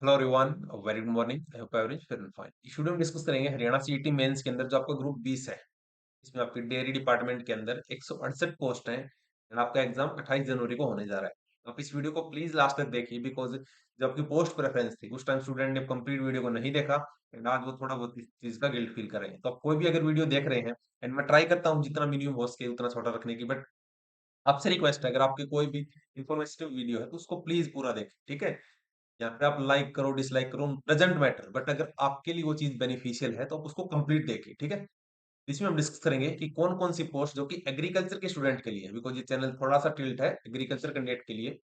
Hello everyone, very good morning. I hope everyone feeling fine. इस video में discuss करेंगे Haryana CET mains के अंदर जो आपका ग्रुप 20 है। इसमें आपकी डेयरी डिपार्टमेंट के अंदर 168 पोस्ट हैं एंड आपका एग्जाम 28 जनवरी को होने जा रहा है। आप इस वीडियो को प्लीज लास्ट तक देखिए बिकॉज जब आपकी पोस्ट प्रेफरेंस थी उस टाइम स्टूडेंट ने कंप्लीट वीडियो को नहीं देखा एंड आज वो थोड़ा बहुत इस चीज का गिल्ट फील कर रहे हैं। तो आप कोई भी अगर वीडियो देख रहे हैं एंड मैं ट्राई करता हूँ जितना मिनिमम हो सके उतना छोटा रखने की, बट आपसे रिक्वेस्ट है अगर आपके कोई भी इन्फॉर्मेटिव वीडियो है तो उसको प्लीज पूरा देखें, ठीक है। यहाँ पे आप लाइक करो डिसलाइक करो डजेंट मैटर, बट अगर आपके लिए वो चीज बेनिफिशियल है तो आप उसको कंप्लीट देखिए, ठीक है। इसमें हम डिस्कस करेंगे कि कौन कौन सी पोस्ट जो कि एग्रीकल्चर के स्टूडेंट के लिए है, बिकॉज ये चैनल थोड़ा सा टिल्ट है एग्रीकल्चर कैंडिडेट के लिए।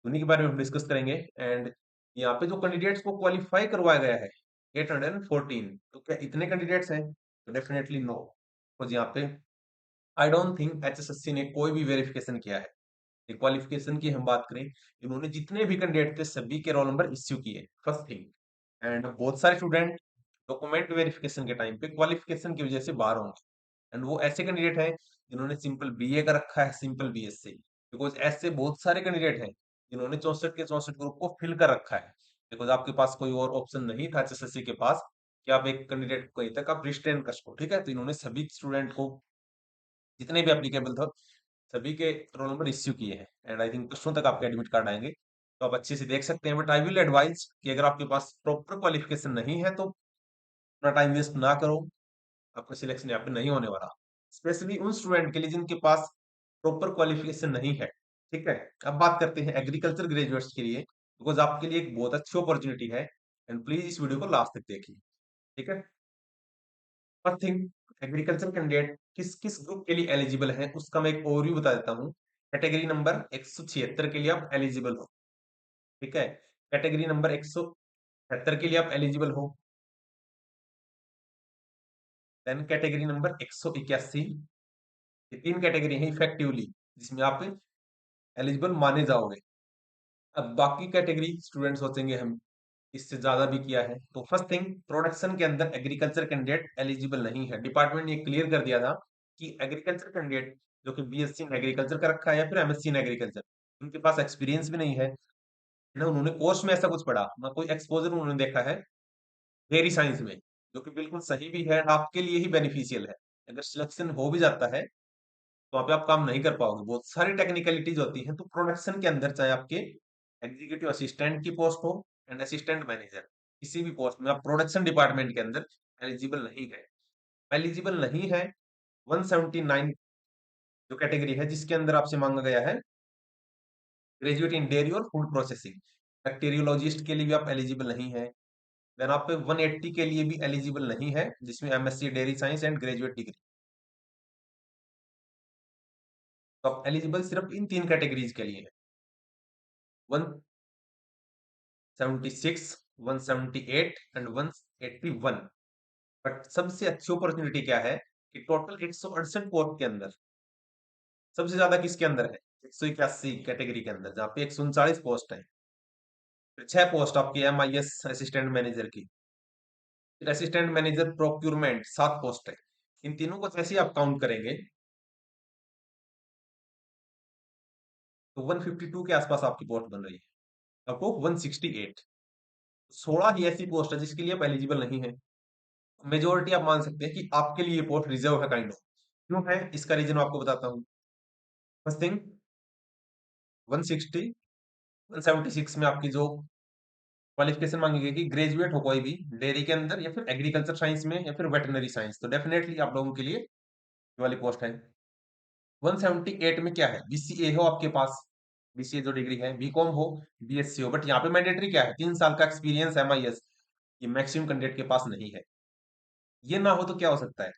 उन्हीं के बारे में हम डिस्कस करेंगे एंड यहाँ पे जो कैंडिडेट्स को क्वालिफाई करवाया गया है 814, तो क्या इतने कैंडिडेट्स हैं? तो डेफिनेटली नो, बिकॉज यहाँ पे आई डोंट थिंक एचएसएससी ने कोई भी वेरिफिकेशन किया है। क्वालिफिकेशन की हम बात करें, इन्होंने जितने भी कैंडिडेट थे सभी के रोल नंबर इश्यू किए, फर्स्ट थिंग। एंड बहुत सारे स्टूडेंट डॉक्यूमेंट वेरिफिकेशन के टाइम पे क्वालिफिकेशन की वजह से बाहर होंगे एंड वो ऐसे कैंडिडेट हैं जिन्होंने सिंपल बीए का रखा है, सिंपल बीएससी। बिकॉज ऐसे बहुत सारे कैंडिडेट हैं जिन्होंने 64 के 64 ग्रुप को फिल कर रखा है, बिकॉज आपके पास कोई और ऑप्शन नहीं था एचएसएससी के पास कि आप एक कैंडिडेट को तक आप रिस्ट्रेन कर सको, ठीक है। तो इन्होंने सभी स्टूडेंट को जितने भी एप्लीकेबल था सभी के रोल नंबर इश्यू किए हैं एंड आई थिंक परसों तक आपके एडमिट कार्ड आएंगे, तो आप अच्छे से देख सकते हैं। बट आई विल एडवाइज कि अगर आपके पास प्रॉपर क्वालिफिकेशन नहीं है तो अपना टाइम वेस्ट ना करो, आपका सिलेक्शन यहाँ पे नहीं होने वाला। स्पेशली उन स्टूडेंट के लिए जिनके पास प्रॉपर क्वालिफिकेशन नहीं है, ठीक है। अब बात करते हैं एग्रीकल्चर ग्रेजुएट्स के लिए, बिकॉज आपके लिए एक बहुत अच्छी अपॉर्चुनिटी है एंड प्लीज इस वीडियो को लास्ट तक देखिए, ठीक है। फर्स्ट थिंग, एग्रीकल्चर कैंडिडेट किस किस ग्रुप के लिए एलिजिबल है उसका मैं एक ओवरव्यू बता देता हूँ। कैटेगरी नंबर 176 के लिए आप एलिजिबल हो, ठीक है। कैटेगरी नंबर 177 के लिए आप एलिजिबल हो। देन कैटेगरी नंबर 181, ये तीन कैटेगरी है इफेक्टिवली जिसमें आप एलिजिबल माने जाओगे। अब बाकी कैटेगरी स्टूडेंट सोचेंगे हम इससे ज्यादा भी किया है, तो फर्स्ट थिंग, प्रोडक्शन के अंदर एग्रीकल्चर कैंडिडेट एलिजिबल नहीं है। डिपार्टमेंट ने क्लियर कर दिया था कि एग्रीकल्चर कैंडिडेट जो कि बीएससी इन एग्रीकल्चर का रखा है या फिर एमएससी इन एग्रीकल्चर, उनके पास एक्सपीरियंस भी नहीं है ना उन्होंने कोर्स में ऐसा कुछ पढ़ा ना कोई एक्सपोजर उन्होंने देखा है डेयरी साइंस में, जो कि बिल्कुल सही भी है, आपके लिए ही बेनिफिशियल है। अगर सिलेक्शन हो भी जाता है तो वहाँ पे आप काम नहीं कर पाओगे, बहुत सारी टेक्निकलिटीज होती हैं। तो प्रोडक्शन के अंदर चाहे आपके एग्जीक्यूटिव असिस्टेंट की पोस्ट हो एंड असिस्टेंट मैनेजर, किसी भी पोस्ट में आप प्रोडक्शन डिपार्टमेंट के अंदर एलिजिबल नहीं है। एलिजिबल नहीं है 179 जो कैटेगरी है जिसके अंदर आपसे मांगा गया है ग्रेजुएट इन डेयरी और फूड प्रोसेसिंग। बैक्टीरियोलॉजिस्ट के लिए भी आप एलिजिबल नहीं है। देन आप पे 180 के लिए भी एलिजिबल नहीं है जिसमें MSc dairy science and graduate degree. तो आप एलिजिबल सिर्फ इन तीन कैटेगरीज के लिए है, 176, 178 एंड 181। बट सबसे अच्छी अपॉर्चुनिटी क्या है कि टोटल 168 पोस्ट के अंदर सबसे ज्यादा किसके अंदर है? 181 कैटेगरी के अंदर, जहाँ पे 139 पोस्ट है। फिर 6 पोस्ट आपकी एमआईएस असिस्टेंट मैनेजर की, फिर असिस्टेंट मैनेजर प्रोक्यूरमेंट 7 पोस्ट है। इन तीनों को जैसे ही आप काउंट करेंगे तो 152 के आसपास आपकी पोस्ट बन रही है, आपको 168। 16 ही ऐसी पोस्ट है जिसके लिए आप एलिजिबल नहीं है। मेजोरिटी आप मान सकते हैं कि आपके लिए ये पोस्ट रिजर्व है, काइंड ऑफ। क्यों है इसका रीजन आपको बताता हूँ। फर्स्ट थिंग, 160 176 में आपकी जो क्वालिफिकेशन मांगी गई कि ग्रेजुएट हो कोई भी डेयरी के अंदर या फिर एग्रीकल्चर साइंस में या फिर वेटरनरी साइंस, तो डेफिनेटली आप लोगों के लिए ये वाली पोस्ट है। 178 में क्या है, बीसीए हो आपके पास, बीसीए जो डिग्री है, बीकॉम हो, बीएससी हो, बट यहाँ पे मैंडेटरी क्या है, 3 साल का एक्सपीरियंस एमआईएस, ये मैक्सिमम कैंडिडेट के पास नहीं है। ये ना हो तो क्या हो सकता है,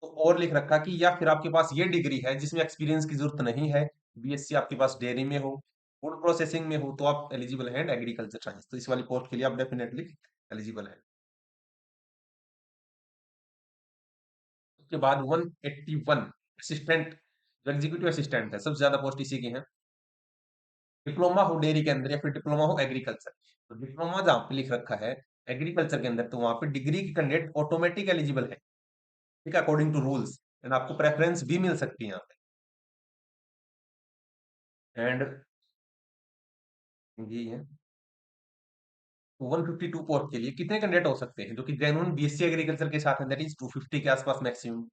तो और लिख रखा कि या फिर आपके पास ये डिग्री है जिसमें एक्सपीरियंस की जरूरत नहीं है, बीएससी आपके पास डेयरी में हो, फूड प्रोसेसिंग में हो, तो आप एलिजिबल हैं एग्रीकल्चर साइंस, तो इस वाली पोस्ट के लिए आप डेफिनेटली एलिजिबल है। उसके बाद 181 असिस्टेंट, जो एग्जीक्यूटिव असिस्टेंट है, सबसे ज्यादा पोस्ट इसी की है। डिप्लोमा हो डेयरी के अंदर या फिर डिप्लोमा हो एग्रीकल्चर, तो डिप्लोमा जहाँ पे लिख रखा है एग्रीकल्चर के अंदर, तो वहां पे डिग्री की कैंडिडेट ऑटोमेटिक एलिजिबल है, ठीक है, अकॉर्डिंग टू रूल्स। एंड आपको प्रेफरेंस भी मिल सकती है यहाँ पे। एंड यही है। तो 152 पोस्ट के लिए कितने कैंडिडेट हो सकते हैं जो कि जेन्युइन बीएससी एग्रीकल्चर के साथ है, दैट इज 250 के आसपास मैक्सिमम।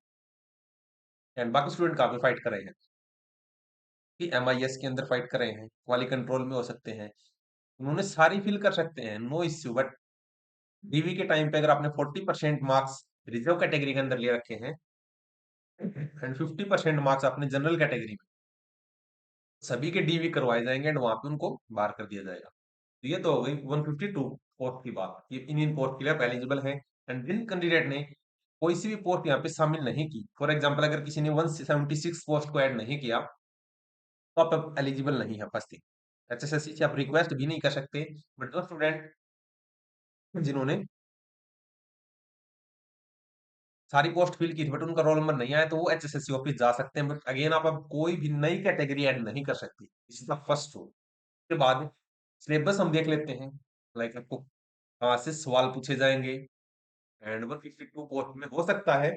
एंड बाकी स्टूडेंट कहाँ पे फाइट कर रहे हैं कि एमआईएस के अंदर फाइट कर रहे हैं, क्वालिटी कंट्रोल में हो सकते हैं, उन्होंने सारी फिल कर सकते हैं, नो इश्यू। बट डीवी के टाइम पे अगर आपने 40% मार्क्स रिजर्व कैटेगरी के अंदर ले रखे हैं एंड 50% मार्क्स आपने जनरल कैटेगरी में, सभी के डीवी करवाए जाएंगे एंड वहां पे उनको बाहर कर दिया जाएगा। तो ये तो हो गई 152 पोस्ट की बात, ये इन पोस्ट के लिए आप एलिजिबल हैं। एंड जिन कैंडिडेट ने कोई सी भी पोस्ट यहाँ पे शामिल नहीं की, फॉर एग्जांपल अगर किसी ने 176 पोस्ट को ऐड नहीं किया, तो आप एलिजिबल नहीं है फर्स्ट थिंग। एचएसएससी से आप रिक्वेस्ट भी नहीं कर सकते। बट जो स्टूडेंट जिन्होंने सारी पोस्ट फिल की थी बट उनका रोल नंबर नहीं आया, तो वो एचएसएससी ऑफिस जा सकते हैं। बट अगेन आप अब कोई भी नई कैटेगरी ऐड नहीं कर सकती, इसका फर्स्ट रूल। उसके बाद सिलेबस हम देख लेते हैं, लाइक आपको कहाँ से सवाल पूछे जाएंगे। एंड 152 पोस्ट में हो सकता है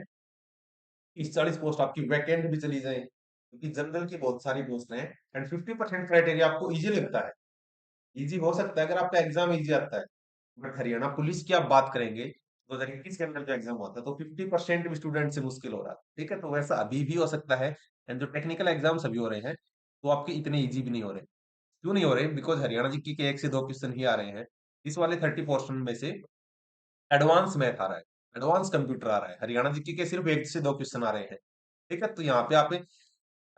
30-40 पोस्ट आपकी वैकेंट भी चली जाए, क्योंकि जनरल की बहुत सारी पोस्ट हैं। एंड 50% क्राइटेरिया आपको इजी लगता है, इजी हो सकता है अगर आपका एग्जाम इजी आता है। बट हरियाणा पुलिस की आप बात करेंगे 2021 के अंदर जो एग्जाम हुआ था, तो 50% भी स्टूडेंट से मुश्किल हो रहा था। ठीक है, तो वैसा अभी भी हो सकता है। एंड जो टेक्निकल एग्जाम्स अभी हो रहे हैं, तो आपके इतने इजी भी नहीं हो रहे। क्यों नहीं हो रहे? बिकॉज हरियाणा जीके के 1 से 2 क्वेश्चन ही आ रहे हैं। इस वाले 30 पोर्शन में से एडवांस मैथ आ रहा है, एडवांस कंप्यूटर आ रहा है। हरियाणा जीके के सिर्फ 1 से 2 क्वेश्चन आ रहे हैं। ठीक है, तो यहाँ पे आप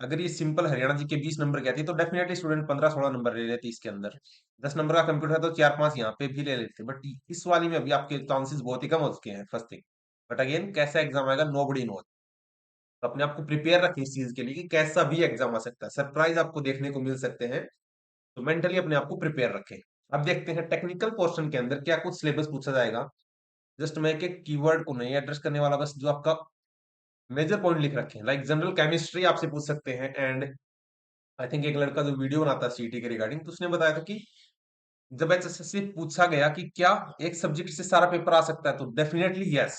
अगर ये सिंपल हरियाणा जी के 20 नंबर की आती तो डेफिनेटली स्टूडेंट 15-16 नंबर ले लेते इसके अंदर। 10 नंबर का कंप्यूटर है तो 4-5 यहाँ पे भी ले लेते। बट इस वाली में अभी आपके चांसेस बहुत ही कम हो चुके हैं, फर्स्ट थिंग। बट अगेन कैसा एग्जाम आएगा नो बडी नोज, तो अपने आप को प्रिपेयर रखें इस चीज के लिए कि कैसा भी एग्जाम आ सकता है, सरप्राइज आपको देखने को मिल सकते हैं। तो मेंटली अपने आप को प्रिपेयर रखें। अब देखते हैं टेक्निकल पोर्शन के अंदर क्या कुछ सिलेबस पूछा जाएगा। जस्ट मैं एक एक कीवर्ड को नहीं एड्रेस करने वाला, बस जो आपका मेजर पॉइंट लिख रखे हैं। लाइक जनरल केमिस्ट्री आपसे पूछ सकते हैं। एंड आई थिंक एक लड़का जो वीडियो बनाता है सीटी के रिगार्डिंग, तो उसने बताया था कि जब एचएसएससी पूछा गया कि क्या एक सब्जेक्ट से सारा पेपर आ सकता है, तो डेफिनेटली यस।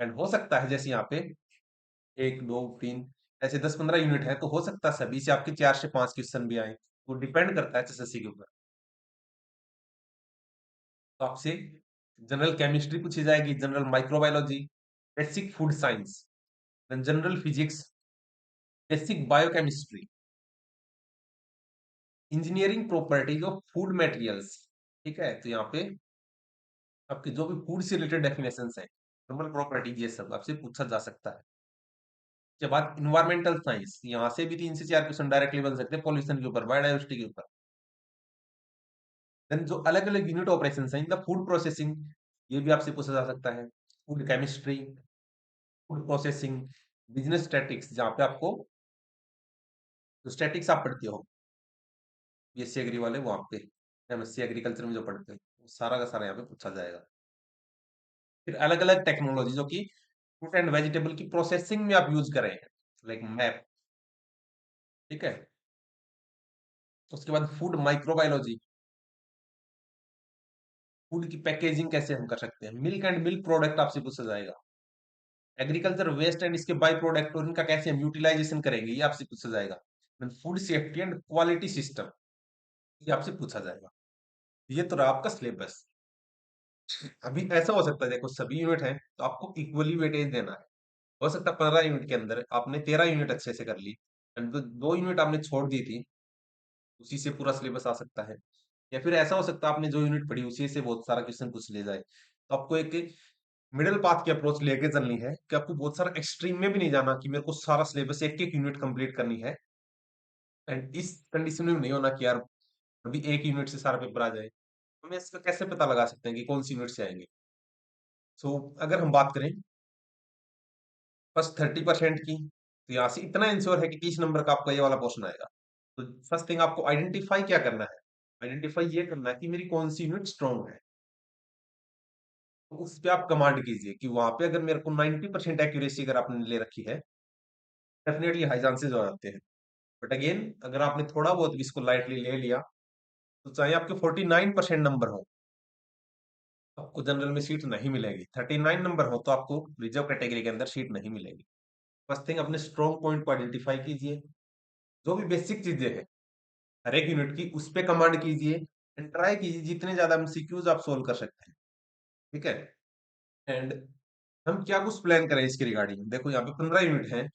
एंड हो सकता है जैसे यहाँ पे 1, 2, 3 ऐसे 10-15 यूनिट है, तो हो सकता है सभी से आपके 4 से 5 क्वेश्चन भी आए। वो डिपेंड करता है एचएसएससी के ऊपर। तो आपसे जनरल केमिस्ट्री पूछी जाएगी, general microbiology, basic food science, general physics, basic biochemistry, engineering properties of food materials. ठीक है, तो यहाँ पे आपके जो भी फूड से रिलेटेड डेफिनेशन है, थर्मल प्रॉपर्टीज, ये सब आपसे पूछा जा सकता है। उसके बाद इन्वायरमेंटल साइंस, यहाँ से भी 3 से 4 क्वेश्चन डायरेक्टली बन सकते हैं पॉल्यूशन के ऊपर, बायोडाइवर्सिटी के ऊपर। देन जो अलग अलग यूनिट ऑपरेशन है इन द फूड प्रोसेसिंग, ये भी आपसे पूछा जा सकता है। Food chemistry, food processing, business statics, जहाँ पे आपको जो स्टैटिक्स आप पढ़ते हो बीएससी एग्री वाले, वहां पे एमएससी एग्रीकल्चर में जो पढ़ते हैं, वो सारा का सारा यहाँ पे पूछा जाएगा। फिर अलग अलग टेक्नोलॉजी जो कि फ्रूट एंड वेजिटेबल की प्रोसेसिंग में आप यूज कर रहे हैं, लाइक मैप। ठीक है, उसके बाद फूड माइक्रोबायोलॉजी, फूड की पैकेजिंग कैसे हम कर सकते हैं। मिल्क एंड मिल्क प्रोडक्ट आपसे पूछा जाएगा। एग्रीकल्चर वेस्ट एंड इसके बाई प्रोडक्ट और इनका कैसे हम यूटिलाइजेशन करेंगे, ये आपसे पूछा जाएगा। Food safety and quality system, ये आपसे पूछा जाएगा। ये तो रहा आपका सिलेबस। अभी ऐसा हो सकता है, देखो सभी यूनिट है तो आपको इक्वली वेटेज देना है। हो सकता है 15 यूनिट के अंदर आपने 13 यूनिट अच्छे से कर ली, एंड 2 यूनिट आपने छोड़ दी थी, उसी से पूरा सिलेबस आ सकता है। या फिर ऐसा हो सकता है आपने जो यूनिट पढ़ी उसी से बहुत सारा क्वेश्चन पूछ ले जाए। तो आपको एक मिडिल पाथ की अप्रोच लेके चलनी है कि आपको बहुत सारा एक्सट्रीम में भी नहीं जाना कि मेरे को सारा सिलेबस एक एक यूनिट कंप्लीट करनी है। एंड इस कंडीशन में भी नहीं होना कि यार अभी एक यूनिट से सारा पेपर आ जाए। हमें इसका कैसे पता लगा सकते हैं कि कौन सी यूनिट से आएंगे? सो अगर हम बात करें बस 30% की, तो यहाँ से इतना इंश्योर है कि 30 नंबर का आपका ये वाला क्वेश्चन आएगा। तो फर्स्ट थिंग आपको आइडेंटिफाई क्या करना है? आइडेंटिफाई ये करना है कि मेरी कौन सी यूनिट स्ट्रॉन्ग है। तो उस पे आप कमांड कीजिए कि वहां पे अगर मेरे को 90% एक्यूरेसी अगर आपने ले रखी है, डेफिनेटली हाई चांसेस हो जाते हैं। बट अगेन अगर आपने थोड़ा बहुत भी इसको लाइटली ले लिया, तो चाहे आपके 49% नंबर हो, आपको जनरल में सीट नहीं मिलेगी। 39 नंबर हो तो आपको रिजर्व कैटेगरी के अंदर सीट नहीं मिलेगी। फर्स्ट थिंग अपने स्ट्रॉन्ग पॉइंट को आइडेंटिफाई कीजिए। जो भी बेसिक चीजें हैं हर एक यूनिट की, उस पे कमांड कीजिए। एंड ट्राई कीजिए जितने ज्यादा एमसीक्यूज आप सोल्व कर सकते हैं। ठीक है। एंड हम क्या कुछ प्लान करें इसके रिगार्डिंग, देखो यहाँ पे 15 यूनिट है,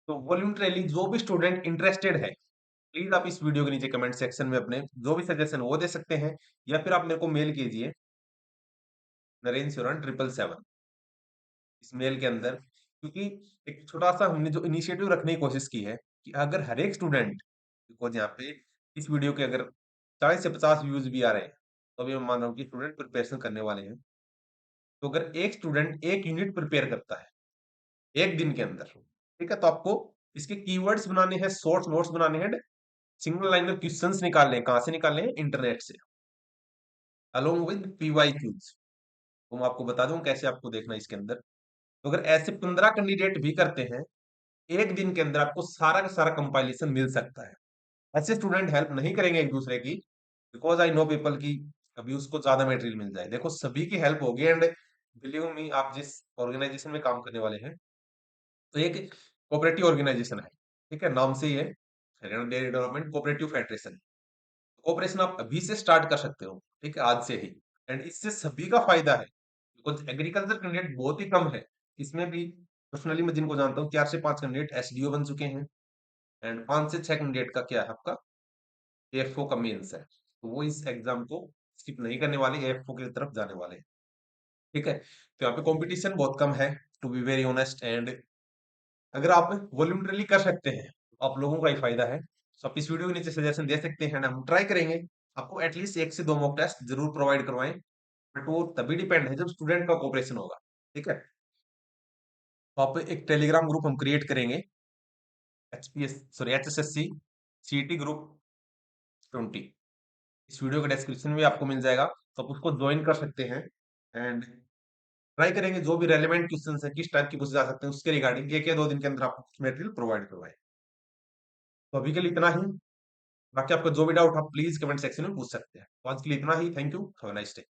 तो वॉल्यूंटरली जो भी स्टूडेंट इंटरेस्टेड है, प्लीज आप इस वीडियो के नीचे कमेंट सेक्शन में अपने जो भी सजेशन वो दे सकते हैं, या फिर आप मेरे को मेल कीजिए Narendra777 इस मेल के अंदर। क्योंकि एक छोटा सा हमने जो इनिशिएटिव रखने की कोशिश की है कि अगर हर एक स्टूडेंट, बिकॉज यहाँ पे इस वीडियो के अगर 40 से 50 व्यूज भी आ रहे हैं, तो अभी मैं मान रहा हूँ कि स्टूडेंट प्रिपरेशन करने वाले हैं, तो अगर एक स्टूडेंट एक यूनिट प्रिपेयर करता है एक दिन के अंदर, ठीक है, तो आपको इसके कीवर्ड्स बनाने हैं, शॉर्ट नोट्स बनाने हैं, सिंगल लाइनर क्वेश्चंस निकालने हैं। कहां से निकालने हैं? इंटरनेट से, अलोंग विद पीवाईक्यूज। तो मैं आपको बता दूं कैसे आपको देखना है इसके अंदर। तो अगर ऐसे 15 कैंडिडेट भी करते हैं, एक दिन के अंदर आपको सारा का सारा कंपाइलेशन मिल सकता है। ऐसे स्टूडेंट हेल्प नहीं करेंगे एक दूसरे की, बिकॉज आई नो पीपल की अभी उसको ज्यादा मटेरियल मिल जाए। देखो सभी की हेल्प होगी, एंड बिलीव मी, आप जिस ऑर्गेनाइजेशन में काम करने वाले हैं, तो एक कोऑपरेटिव ऑर्गेनाइजेशन है, ठीक है, नाम से ही है, Haryana dairy development cooperative federation. Cooperation आप अभी से स्टार्ट कर सकते हो, ठीक है, आज से ही। एंड इससे सभी का फायदा है, बिकॉज एग्रीकल्चर कैंडिडेट बहुत ही कम है इसमें भी। पर्सनली मैं जिनको जानता हूँ, 4 से 5 कैंडिडेट एसडीओ बन चुके हैं, एंड 5 से 6 कैंडिडेट का क्या है आपका एएफओ का मेंस है, तो वो इस एग्जाम को स्किप नहीं करने वाले, एएफओ की तरफ जाने वाले हैं। ठीक है, तो यहाँ पे कंपटीशन बहुत कम है, to be very honest. And अगर आप वॉल्यूंटरली कर सकते हैं, तो आप लोगों का ही फायदा है। तो आप इस वीडियो के नीचे सजेशन दे सकते हैं, हम ट्राई करेंगे आपको एटलीस्ट 1 से 2 मॉक टेस्ट जरूर प्रोवाइड करवाएं, बट वो तभी डिपेंड है जब स्टूडेंट का कोऑपरेशन होगा। ठीक है, तो आप एक टेलीग्राम ग्रुप हम क्रिएट करेंगे, HSSC CET ग्रुप 20, इस वीडियो के डिस्क्रिप्शन में आपको मिल जाएगा, तो आप उसको ज्वाइन कर सकते हैं। एंड ट्राई करेंगे जो भी रेलेवेंट क्वेश्चन है किस टाइप की पूछे जा सकते हैं उसके रिगार्डिंग 1 या 2 दिन के अंदर आपको मटेरियल प्रोवाइड करवाए। तो अभी के लिए इतना ही, बाकी आपका जो भी डाउट आप प्लीज कमेंट सेक्शन में पूछ सकते हैं। तो आज के लिए इतना ही, thank you, have a nice day.